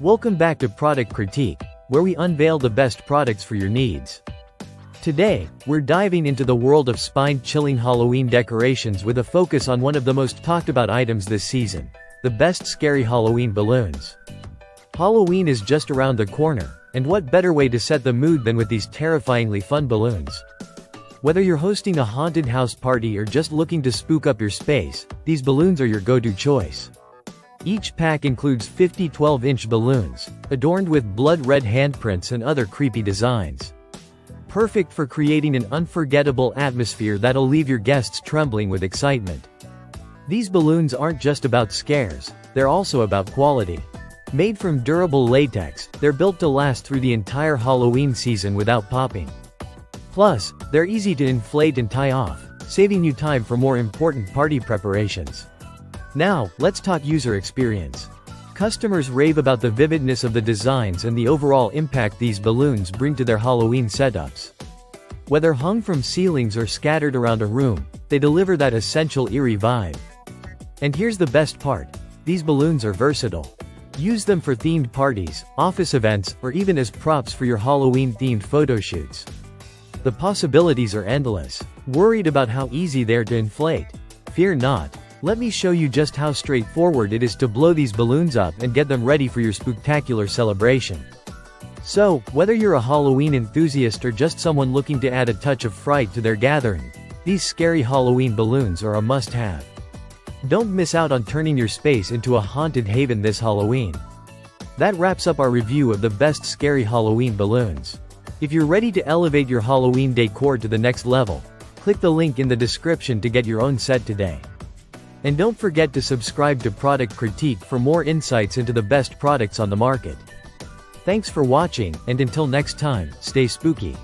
Welcome back to Product Critique, where we unveil the best products for your needs. Today, we're diving into the world of spine-chilling Halloween decorations with a focus on one of the most talked about items this season, the best scary Halloween balloons. Halloween is just around the corner, and what better way to set the mood than with these terrifyingly fun balloons? Whether you're hosting a haunted house party or just looking to spook up your space, these balloons are your go-to choice. Each pack includes 50 12-inch balloons, adorned with blood-red handprints and other creepy designs. Perfect for creating an unforgettable atmosphere that'll leave your guests trembling with excitement. These balloons aren't just about scares, they're also about quality. Made from durable latex, they're built to last through the entire Halloween season without popping. Plus, they're easy to inflate and tie off, saving you time for more important party preparations. Now, let's talk user experience. Customers rave about the vividness of the designs and the overall impact these balloons bring to their Halloween setups. Whether hung from ceilings or scattered around a room, they deliver that essential eerie vibe. And here's the best part: these balloons are versatile. Use them for themed parties, office events, or even as props for your Halloween-themed photo shoots. The possibilities are endless. Worried about how easy they're to inflate? Fear not. Let me show you just how straightforward it is to blow these balloons up and get them ready for your spooktacular celebration. So, whether you're a Halloween enthusiast or just someone looking to add a touch of fright to their gathering, these scary Halloween balloons are a must-have. Don't miss out on turning your space into a haunted haven this Halloween. That wraps up our review of the best scary Halloween balloons. If you're ready to elevate your Halloween decor to the next level, click the link in the description to get your own set today. And don't forget to subscribe to Product Critique for more insights into the best products on the market. Thanks for watching, and until next time, stay spooky.